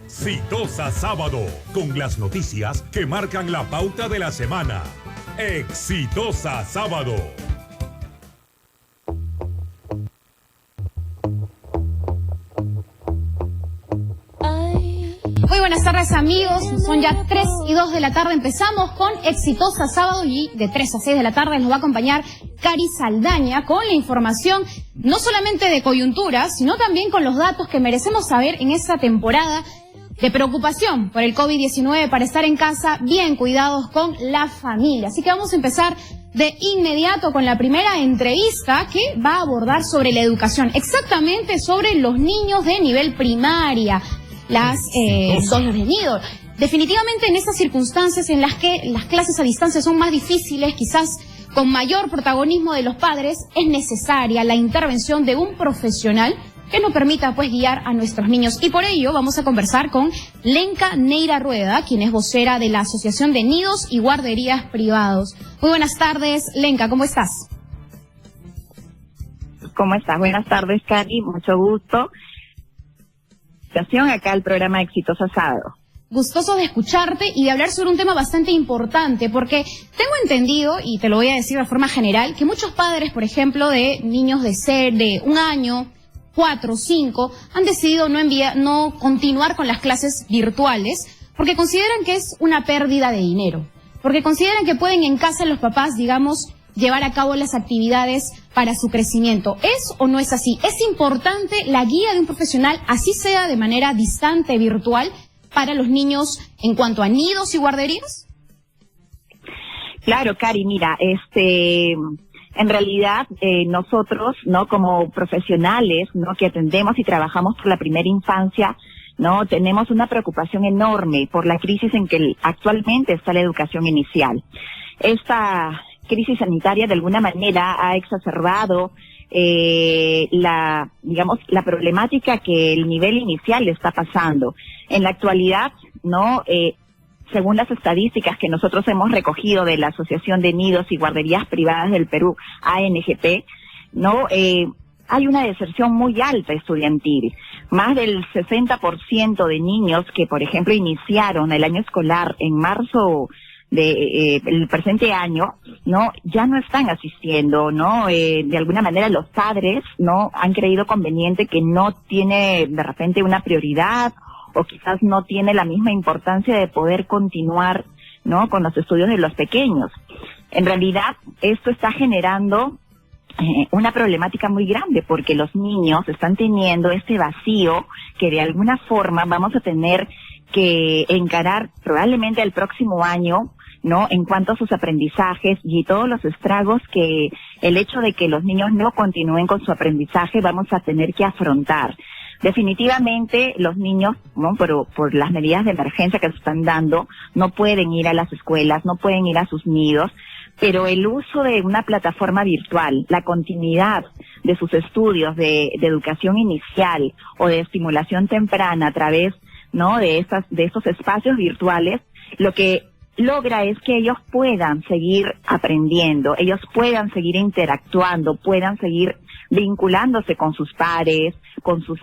Exitosa Sábado, con las noticias que marcan la pauta de la semana. Exitosa Sábado. Muy buenas tardes, amigos, son ya 3:02 de la tarde, empezamos con Exitosa Sábado y de 3 a 6 de la tarde nos va a acompañar Cari Saldaña con la información no solamente de coyuntura, sino también con los datos que merecemos saber en esta temporada de preocupación por el COVID-19 para estar en casa bien cuidados con la familia. Así que vamos a empezar de inmediato con la primera entrevista que va a abordar sobre la educación, exactamente sobre los niños de nivel primaria. Los niños. Definitivamente en estas circunstancias en las que las clases a distancia son más difíciles, quizás con mayor protagonismo de los padres, es necesaria la intervención de un profesional que nos permita pues guiar a nuestros niños. Y por ello vamos a conversar con Lenka Neira Rueda, quien es vocera de la Asociación de Nidos y Guarderías Privados. Muy buenas tardes, Lenka, ¿cómo estás? ¿Cómo estás? Buenas tardes, Cari, mucho gusto. Acá al programa Exitosa Sábado. Gustoso de escucharte y de hablar sobre un tema bastante importante, porque tengo entendido, y te lo voy a decir de forma general, que muchos padres, por ejemplo, de niños de 1 año, 4, 5, han decidido no continuar con las clases virtuales, porque consideran que es una pérdida de dinero, porque consideran que pueden en casa los papás, digamos, llevar a cabo las actividades para su crecimiento. ¿Es o no es así? ¿Es importante la guía de un profesional, así sea de manera distante, virtual, para los niños en cuanto a nidos y guarderías? Claro, Cari, mira, en realidad nosotros, ¿no? Como profesionales, ¿no? Que atendemos y trabajamos por la primera infancia, ¿no? Tenemos una preocupación enorme por la crisis en que actualmente está la educación inicial. Esta crisis sanitaria de alguna manera ha exacerbado la problemática que el nivel inicial le está pasando. En la actualidad, ¿no? Según las estadísticas que nosotros hemos recogido de la Asociación de Nidos y Guarderías Privadas del Perú, ANGP, ¿no? Hay una deserción muy alta estudiantil. Más del 60% de niños que, por ejemplo, iniciaron el año escolar en marzo el presente año, ¿no? Ya no están asistiendo, ¿no? De alguna manera los padres, ¿no? Han creído conveniente que no tiene de repente una prioridad o quizás no tiene la misma importancia de poder continuar, ¿no? Con los estudios de los pequeños. En realidad, esto está generando una problemática muy grande porque los niños están teniendo este vacío que de alguna forma vamos a tener que encarar probablemente el próximo año, ¿no? En cuanto a sus aprendizajes y todos los estragos que el hecho de que los niños no continúen con su aprendizaje vamos a tener que afrontar. Definitivamente los niños, ¿no? Por las medidas de emergencia que se están dando, no pueden ir a las escuelas, no pueden ir a sus nidos, pero el uso de una plataforma virtual, la continuidad de sus estudios de educación inicial o de estimulación temprana a través, ¿no? de estos espacios virtuales, lo que logra es que ellos puedan seguir aprendiendo, ellos puedan seguir interactuando, puedan seguir vinculándose con sus pares, con sus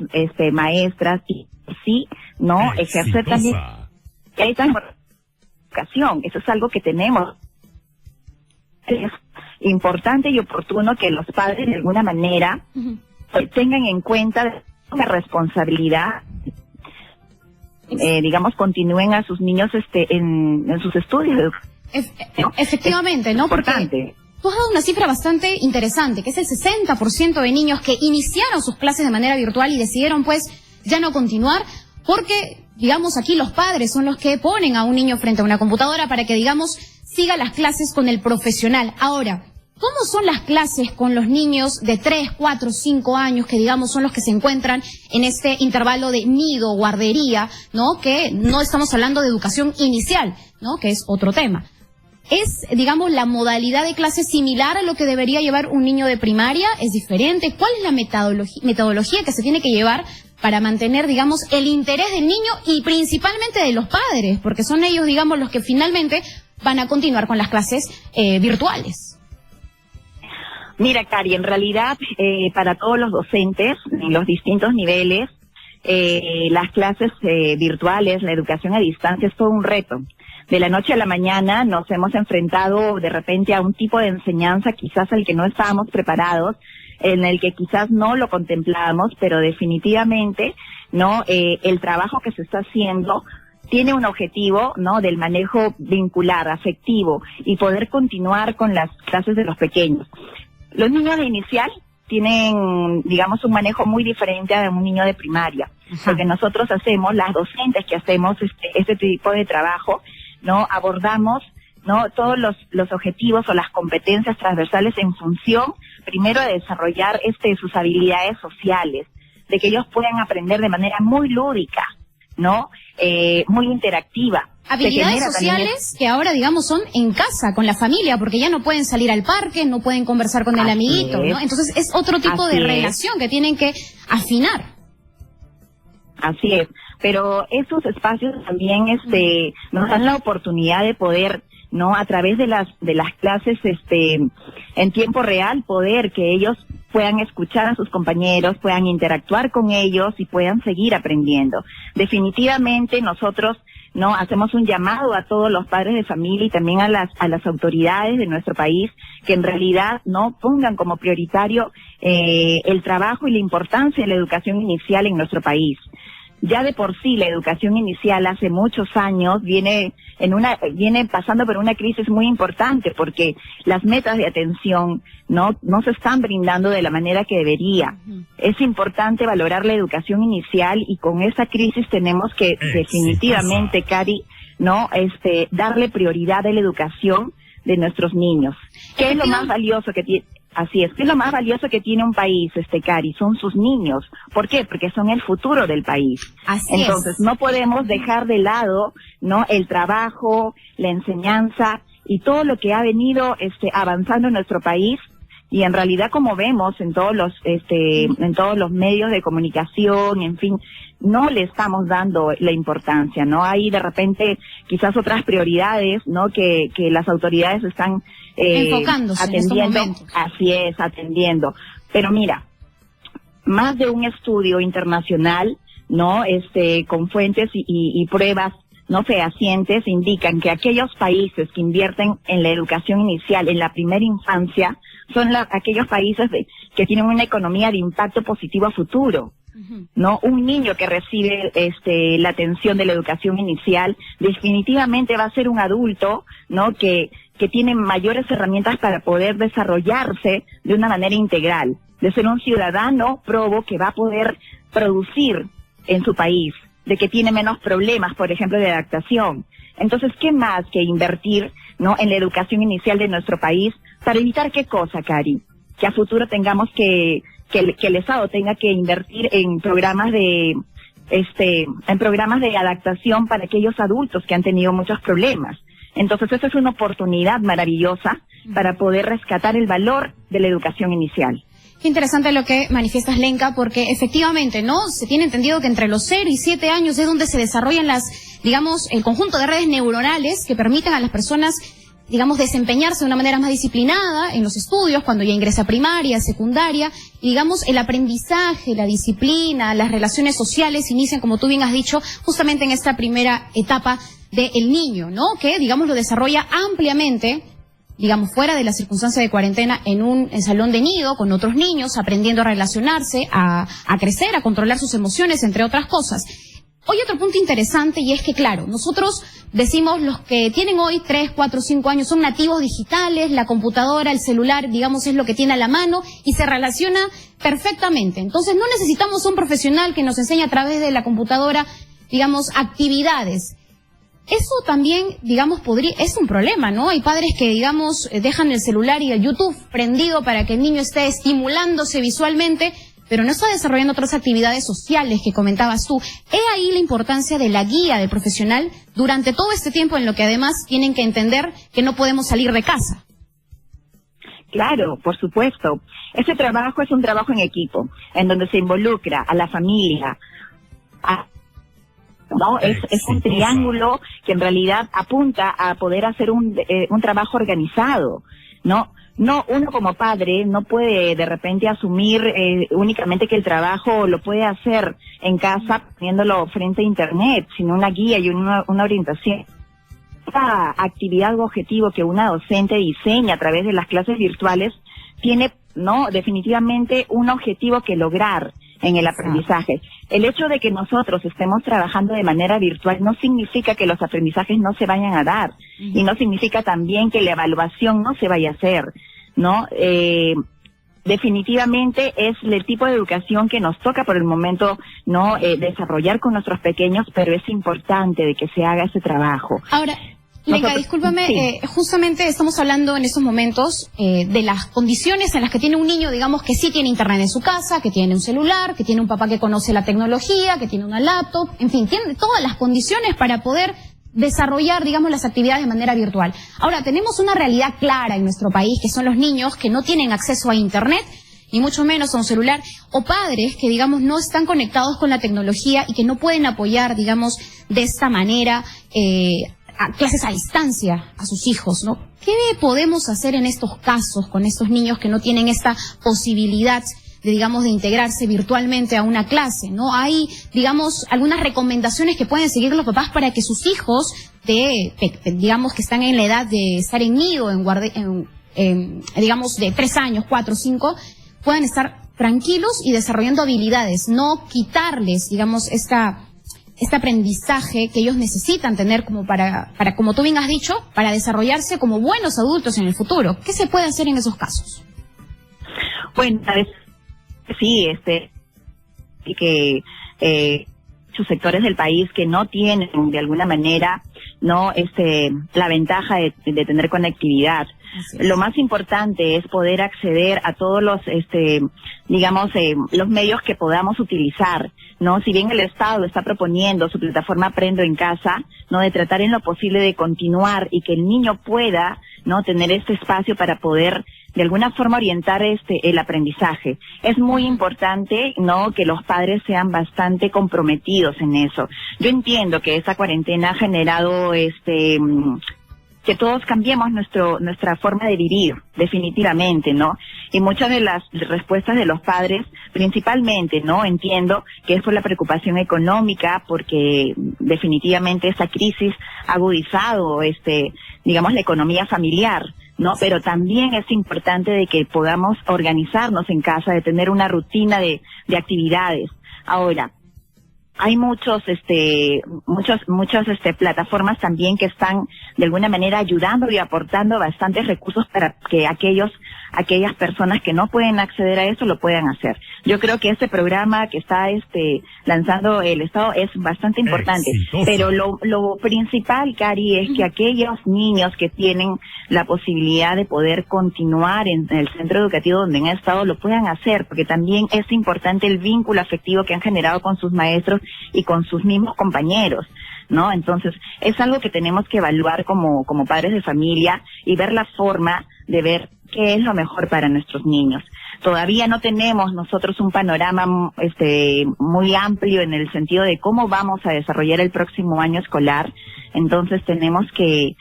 maestras y sí, ¿no? Ejercer también esta educación. Eso es algo que tenemos. Es importante y oportuno que los padres de alguna manera tengan en cuenta la responsabilidad, continúen a sus niños en sus estudios. Efectivamente, ¿no? Porque tú has dado una cifra bastante interesante, que es el 60% de niños que iniciaron sus clases de manera virtual y decidieron pues ya no continuar, porque digamos aquí los padres son los que ponen a un niño frente a una computadora para que digamos siga las clases con el profesional. Ahora, ¿cómo son las clases con los niños de 3, 4, 5 años que digamos son los que se encuentran en este intervalo de nido, guardería, ¿no? Que no estamos hablando de educación inicial, ¿no? Que es otro tema. ¿Es, digamos, la modalidad de clase similar a lo que debería llevar un niño de primaria? ¿Es diferente? ¿Cuál es la metodología que se tiene que llevar para mantener, digamos, el interés del niño y principalmente de los padres? Porque son ellos, digamos, los que finalmente van a continuar con las clases virtuales. Mira, Cari, en realidad, para todos los docentes, en los distintos niveles, las clases virtuales, la educación a distancia es todo un reto. De la noche a la mañana nos hemos enfrentado de repente a un tipo de enseñanza quizás al que no estábamos preparados, en el que quizás no lo contemplábamos, pero definitivamente, ¿no? El trabajo que se está haciendo tiene un objetivo, ¿no? Del manejo vincular, afectivo, y poder continuar con las clases de los pequeños. Los niños de inicial tienen, digamos, un manejo muy diferente a un niño de primaria. Ajá. Lo que nosotros hacemos, las docentes que hacemos este tipo de trabajo, ¿no? Abordamos, ¿no? Todos los objetivos o las competencias transversales en función, primero, de desarrollar sus habilidades sociales, de que ellos puedan aprender de manera muy lúdica, ¿no? Muy interactiva. Habilidades sociales que ahora, digamos, son en casa, con la familia, porque ya no pueden salir al parque, no pueden conversar con el amiguito, ¿no? Entonces es otro tipo de relación que tienen que afinar. Así es, pero esos espacios también nos dan la oportunidad de poder, ¿no? A través de las clases en tiempo real, poder que ellos puedan escuchar a sus compañeros, puedan interactuar con ellos y puedan seguir aprendiendo. Definitivamente nosotros, ¿no? Hacemos un llamado a todos los padres de familia y también a las autoridades de nuestro país que en realidad no pongan como prioritario el trabajo y la importancia de la educación inicial en nuestro país. Ya de por sí la educación inicial hace muchos años viene pasando por una crisis muy importante porque las metas de atención no se están brindando de la manera que debería. Es importante valorar la educación inicial y con esa crisis tenemos que definitivamente, Cari, ¿no? Darle prioridad a la educación de nuestros niños. ¿Qué es lo más valioso que tiene? Así es, ¿qué es lo más valioso que tiene un país, Cari? Son sus niños. ¿Por qué? Porque son el futuro del país. Entonces, no podemos dejar de lado, ¿no? El trabajo, la enseñanza y todo lo que ha venido avanzando en nuestro país. Y en realidad, como vemos en todos los medios de comunicación, en fin, no le estamos dando la importancia, ¿no? Hay de repente quizás otras prioridades, ¿no? Que las autoridades están enfocándose atendiendo. En Así es, atendiendo. Pero mira, más de un estudio internacional, ¿no? Con fuentes y pruebas no fehacientes indican que aquellos países que invierten en la educación inicial, en la primera infancia, son aquellos países que tienen una economía de impacto positivo a futuro. ¿No? Un niño que recibe la atención de la educación inicial definitivamente va a ser un adulto, ¿no? Que tiene mayores herramientas para poder desarrollarse de una manera integral, de ser un ciudadano probo que va a poder producir en su país, de que tiene menos problemas, por ejemplo, de adaptación. Entonces, ¿qué más que invertir, ¿no? En la educación inicial de nuestro país para evitar qué cosa, Cari? Que a futuro tengamos que el Estado tenga que invertir en programas de adaptación para aquellos adultos que han tenido muchos problemas. Entonces, esa es una oportunidad maravillosa para poder rescatar el valor de la educación inicial. Qué interesante lo que manifiestas, Lenka, porque efectivamente, ¿no? Se tiene entendido que entre los 0 y 7 años es donde se desarrollan el conjunto de redes neuronales que permiten a las personas, digamos, desempeñarse de una manera más disciplinada en los estudios, cuando ya ingresa a primaria, secundaria, y digamos, el aprendizaje, la disciplina, las relaciones sociales inician, como tú bien has dicho, justamente en esta primera etapa del niño, ¿no? Que, digamos, lo desarrolla ampliamente, digamos, fuera de la circunstancia de cuarentena, en un salón de nido, con otros niños, aprendiendo a relacionarse, a crecer, a controlar sus emociones, entre otras cosas. Hoy otro punto interesante, y es que, claro, nosotros decimos los que tienen hoy 3, 4, 5 años son nativos digitales, la computadora, el celular, digamos, es lo que tiene a la mano y se relaciona perfectamente. Entonces no necesitamos un profesional que nos enseñe a través de la computadora, digamos, actividades. Eso también, digamos, es un problema, ¿no? Hay padres que, digamos, dejan el celular y el YouTube prendido para que el niño esté estimulándose visualmente, pero no está desarrollando otras actividades sociales que comentabas tú. He ahí la importancia de la guía del profesional durante todo este tiempo, en lo que además tienen que entender que no podemos salir de casa. Claro, por supuesto. Ese trabajo es un trabajo en equipo, en donde se involucra a la familia, ¿no? Es un triángulo que en realidad apunta a poder hacer un trabajo organizado, ¿no? no, uno como padre no puede de repente asumir únicamente que el trabajo lo puede hacer en casa poniéndolo frente a internet, sino una guía y una orientación. Esta actividad o objetivo que una docente diseña a través de las clases virtuales tiene, no, definitivamente un objetivo que lograr en el aprendizaje. El hecho de que nosotros estemos trabajando de manera virtual no significa que los aprendizajes no se vayan a dar, y no significa también que la evaluación no se vaya a hacer, ¿no? Definitivamente es el tipo de educación que nos toca por el momento, ¿no? Desarrollar con nuestros pequeños, pero es importante de que se haga ese trabajo. Ahora, Lenka, discúlpame, sí. Justamente estamos hablando en estos momentos de las condiciones en las que tiene un niño, digamos, que sí tiene internet en su casa, que tiene un celular, que tiene un papá que conoce la tecnología, que tiene una laptop, en fin, tiene todas las condiciones para poder desarrollar, digamos, las actividades de manera virtual. Ahora, tenemos una realidad clara en nuestro país, que son los niños que no tienen acceso a internet, ni mucho menos a un celular, o padres que, digamos, no están conectados con la tecnología y que no pueden apoyar, digamos, de esta manera, a clases a distancia a sus hijos, ¿no? ¿Qué podemos hacer en estos casos con estos niños que no tienen esta posibilidad de, digamos, de integrarse virtualmente a una clase, ¿no? Hay, digamos, algunas recomendaciones que pueden seguir los papás para que sus hijos digamos, que están en la edad de estar en nido, digamos, de 3 años, 4, 5, puedan estar tranquilos y desarrollando habilidades, no quitarles, digamos, este aprendizaje que ellos necesitan tener como para, como tú bien has dicho, para desarrollarse como buenos adultos en el futuro. ¿Qué se puede hacer en esos casos? Bueno, sí, y que muchos sectores del país que no tienen de alguna manera, no, la ventaja de tener conectividad. Lo más importante es poder acceder a todos los, digamos, los medios que podamos utilizar, ¿no? Si bien el Estado está proponiendo su plataforma Aprendo en Casa, ¿no? De tratar en lo posible de continuar y que el niño pueda, ¿no? Tener este espacio para poder de alguna forma orientar el aprendizaje. Es muy importante, ¿no? Que los padres sean bastante comprometidos en eso. Yo entiendo que esta cuarentena ha generado que todos cambiemos nuestra forma de vivir, definitivamente, ¿no? Y muchas de las respuestas de los padres, principalmente, ¿no? Entiendo que es por la preocupación económica, porque definitivamente esta crisis ha agudizado, digamos, la economía familiar, ¿no? Pero también es importante de que podamos organizarnos en casa, de tener una rutina de actividades. Ahora, hay muchas plataformas también que están de alguna manera ayudando y aportando bastantes recursos para que aquellas personas que no pueden acceder a eso lo puedan hacer. Yo creo que este programa que está lanzando el Estado es bastante importante. Exitoso. Pero lo principal, Cari, es que aquellos niños que tienen la posibilidad de poder continuar en el centro educativo donde han estado lo puedan hacer, porque también es importante el vínculo afectivo que han generado con sus maestros y con sus mismos compañeros, ¿no? Entonces, es algo que tenemos que evaluar como padres de familia y ver la forma de ver qué es lo mejor para nuestros niños. Todavía no tenemos nosotros un panorama muy amplio en el sentido de cómo vamos a desarrollar el próximo año escolar, entonces tenemos que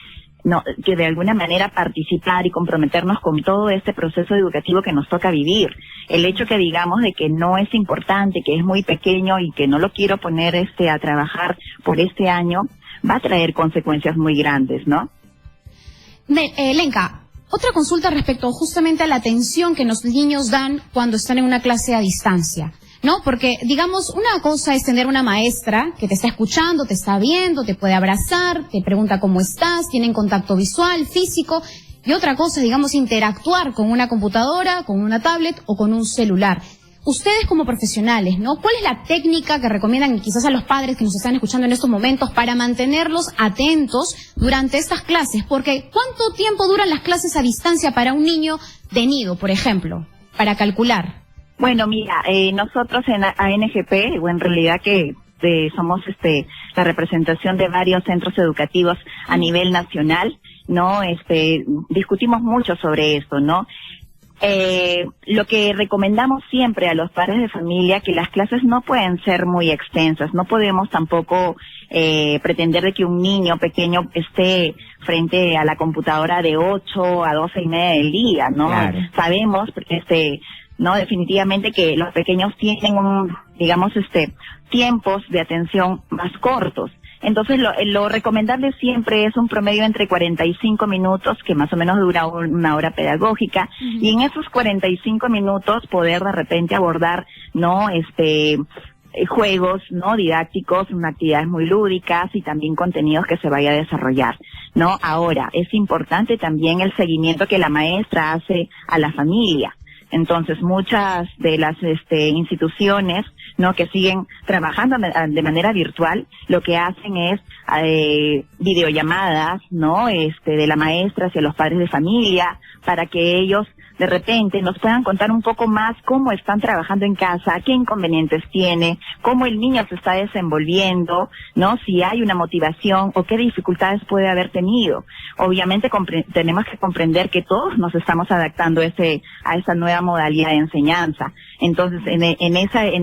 de alguna manera participar y comprometernos con todo este proceso educativo que nos toca vivir. El hecho que digamos de que no es importante, que es muy pequeño y que no lo quiero poner a trabajar por este año, va a traer consecuencias muy grandes, ¿no? Lenka, otra consulta respecto justamente a la atención que los niños dan cuando están en una clase a distancia, ¿no? Porque, digamos, una cosa es tener una maestra que te está escuchando, te está viendo, te puede abrazar, te pregunta cómo estás, tienen contacto visual, físico, y otra cosa, digamos, interactuar con una computadora, con una tablet o con un celular. Ustedes como profesionales, ¿no? ¿Cuál es la técnica que recomiendan quizás a los padres que nos están escuchando en estos momentos para mantenerlos atentos durante estas clases? Porque ¿cuánto tiempo duran las clases a distancia para un niño de nido, por ejemplo, para calcular? Bueno, mira, nosotros en ANGP, o en realidad que somos la representación de varios centros educativos a nivel nacional, ¿no? Discutimos mucho sobre esto, ¿no? Lo que recomendamos siempre a los padres de familia, que las clases no pueden ser muy extensas, no podemos tampoco pretender de que un niño pequeño esté frente a la computadora de 8 a 12:30 del día, ¿no? Claro. Sabemos, no, definitivamente que los pequeños tienen tiempos de atención más cortos. Entonces, lo recomendable siempre es un promedio entre 45 minutos, que más o menos dura una hora pedagógica, y en esos 45 minutos poder de repente abordar, ¿no? Juegos, ¿no? Didácticos, actividades muy lúdicas y también contenidos que se vaya a desarrollar, ¿no? Ahora, es importante también el seguimiento que la maestra hace a la familia. Entonces, muchas de las instituciones, ¿no? que siguen trabajando de manera virtual, lo que hacen es videollamadas, ¿no? de la maestra hacia los padres de familia, para que ellos de repente nos puedan contar un poco más cómo están trabajando en casa, qué inconvenientes tiene, cómo el niño se está desenvolviendo, ¿no? Si hay una motivación o qué dificultades puede haber tenido. Obviamente tenemos que comprender que todos nos estamos adaptando a esa nueva modalidad de enseñanza. Entonces, en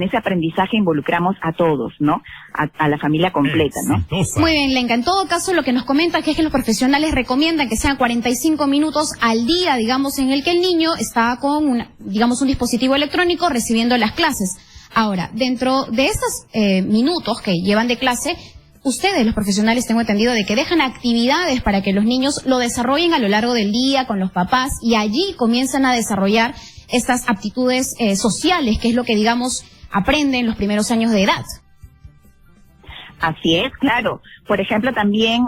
ese aprendizaje involucramos a todos, ¿no? A la familia completa, ¿no? Muy bien, Lenka. En todo caso, lo que nos comenta es que los profesionales recomiendan que sean 45 minutos al día, digamos, en el que el niño está con un dispositivo electrónico recibiendo las clases. Ahora, dentro de estos minutos que llevan de clase, ustedes, los profesionales, tengo entendido de que dejan actividades para que los niños lo desarrollen a lo largo del día con los papás y allí comienzan a desarrollar estas aptitudes sociales, que es lo que, aprenden en los primeros años de edad. Así es, claro. Por ejemplo, también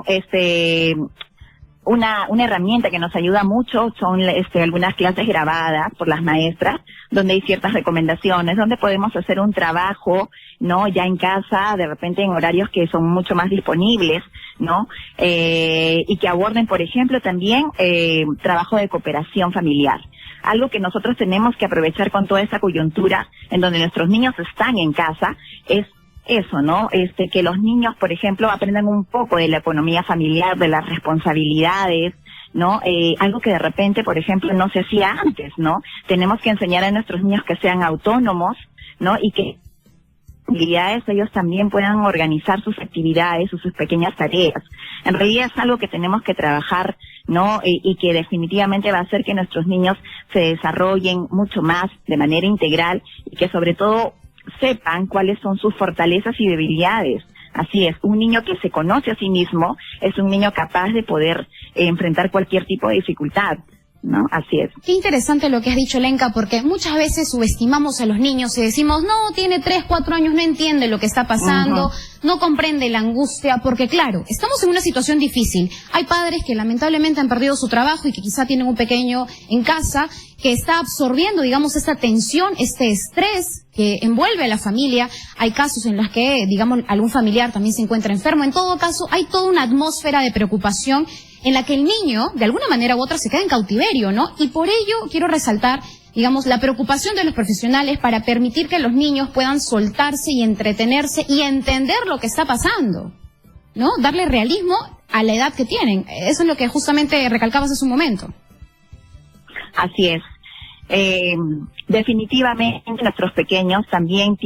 una herramienta que nos ayuda mucho son algunas clases grabadas por las maestras, donde hay ciertas recomendaciones, donde podemos hacer un trabajo, ¿no? Ya en casa, de repente en horarios que son mucho más disponibles, ¿no? Y que aborden, por ejemplo, también trabajo de cooperación familiar. Algo que nosotros tenemos que aprovechar con toda esa coyuntura en donde nuestros niños están en casa es eso, ¿no? Que los niños, por ejemplo, aprendan un poco de la economía familiar, de las responsabilidades, ¿no? Algo que de repente, por ejemplo, no se hacía antes, ¿no? Tenemos que enseñar a nuestros niños que sean autónomos, ¿no? Y que ellos también puedan organizar sus actividades o sus pequeñas tareas. En realidad es algo que tenemos que trabajar, ¿no? Y que definitivamente va a hacer que nuestros niños se desarrollen mucho más de manera integral y que sobre todo sepan cuáles son sus fortalezas y debilidades. Así es, un niño que se conoce a sí mismo es un niño capaz de poder enfrentar cualquier tipo de dificultad, ¿no? Así es. Qué interesante lo que has dicho, Lenka, porque muchas veces subestimamos a los niños y decimos, no, tiene 3, 4 años, no entiende lo que está pasando, no comprende la angustia, porque claro, estamos en una situación difícil. Hay padres que lamentablemente han perdido su trabajo y que quizá tienen un pequeño en casa que está absorbiendo, esta tensión, este estrés que envuelve a la familia. Hay casos en los que, algún familiar también se encuentra enfermo. En todo caso, hay toda una atmósfera de preocupación en la que el niño, de alguna manera u otra, se queda en cautiverio, ¿no? Y por ello quiero resaltar, la preocupación de los profesionales para permitir que los niños puedan soltarse y entretenerse y entender lo que está pasando, ¿no? Darle realismo a la edad que tienen. Eso es lo que justamente recalcabas hace un momento. Así es. Definitivamente nuestros pequeños también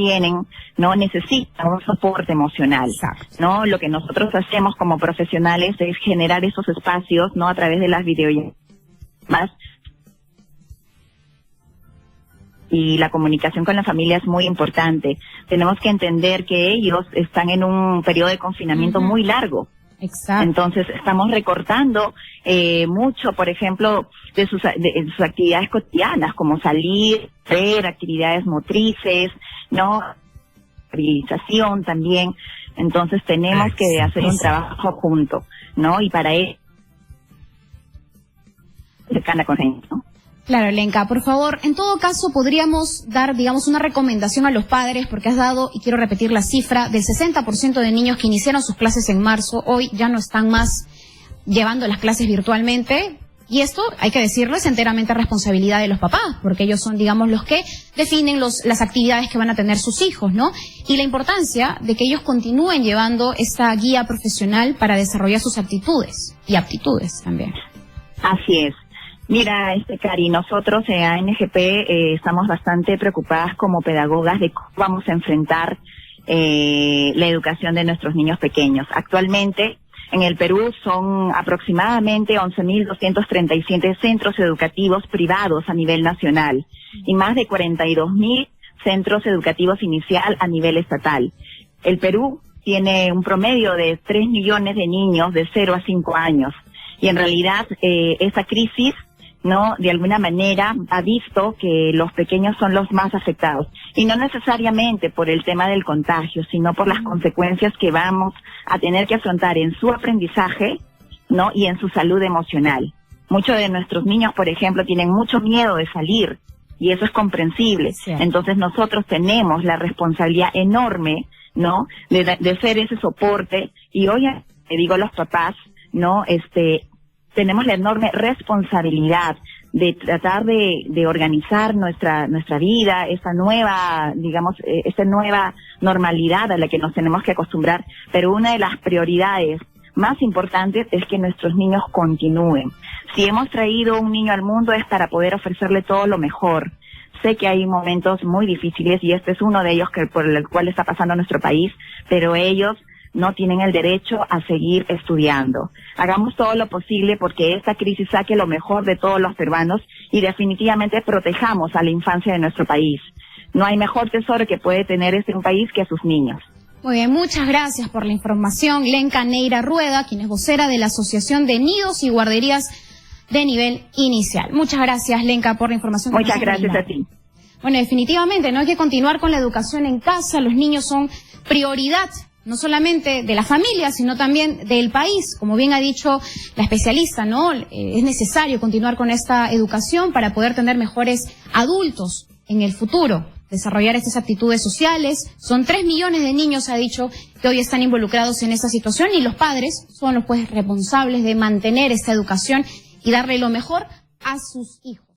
necesitan un soporte emocional, ¿no? Lo que nosotros hacemos como profesionales es generar esos espacios, ¿no? A través de las videollamadas. Y la comunicación con la familia es muy importante. Tenemos que entender que ellos están en un periodo de confinamiento muy largo. Exacto. Entonces estamos recortando mucho, por ejemplo, de sus actividades cotidianas, como salir, ver actividades motrices, ¿no? Rehabilitación también. Entonces tenemos que hacer un trabajo junto, ¿no? Y para eso cercana con gente, ¿no? Claro, Lenka, por favor, en todo caso podríamos dar, una recomendación a los padres, porque has dado, y quiero repetir la cifra, del 60% de niños que iniciaron sus clases en marzo, hoy ya no están más llevando las clases virtualmente, y esto, hay que decirlo, es enteramente responsabilidad de los papás, porque ellos son, los que definen las actividades que van a tener sus hijos, ¿no? Y la importancia de que ellos continúen llevando esta guía profesional para desarrollar sus actitudes y aptitudes también. Así es. Mira, Cari, nosotros en ANGP estamos bastante preocupadas como pedagogas de cómo vamos a enfrentar la educación de nuestros niños pequeños. Actualmente, en el Perú son aproximadamente 11.237 centros educativos privados a nivel nacional y más de 42.000 centros educativos inicial a nivel estatal. El Perú tiene un promedio de 3 millones de niños de 0 a 5 años y en realidad esa crisis, ¿no?, de alguna manera ha visto que los pequeños son los más afectados y no necesariamente por el tema del contagio, sino por las consecuencias que vamos a tener que afrontar en su aprendizaje, ¿no?, y en su salud emocional. Muchos de nuestros niños, por ejemplo, tienen mucho miedo de salir y eso es comprensible. Sí. Entonces nosotros tenemos la responsabilidad enorme, ¿no?, de ser ese soporte y hoy le digo a los papás, ¿no?, tenemos la enorme responsabilidad de tratar de organizar nuestra vida, esta nueva, digamos, esta nueva normalidad a la que nos tenemos que acostumbrar, pero una de las prioridades más importantes es que nuestros niños continúen. Si hemos traído un niño al mundo es para poder ofrecerle todo lo mejor. Sé que hay momentos muy difíciles y este es uno de ellos por el cual está pasando nuestro país, pero ellos no tienen el derecho a seguir estudiando. Hagamos todo lo posible porque esta crisis saque lo mejor de todos los peruanos y definitivamente protejamos a la infancia de nuestro país. No hay mejor tesoro que puede tener un país que a sus niños. Muy bien, muchas gracias por la información. Lenka Neira Rueda, quien es vocera de la Asociación de Nidos y Guarderías de Nivel Inicial. Muchas gracias, Lenka, por la información. Muchas gracias a ti. Bueno, definitivamente, no hay que continuar con la educación en casa. Los niños son prioridad, no solamente de la familia, sino también del país. Como bien ha dicho la especialista, ¿no? Es necesario continuar con esta educación para poder tener mejores adultos en el futuro, desarrollar estas aptitudes sociales. Son 3 millones de niños, ha dicho, que hoy están involucrados en esta situación y los padres son los responsables de mantener esta educación y darle lo mejor a sus hijos.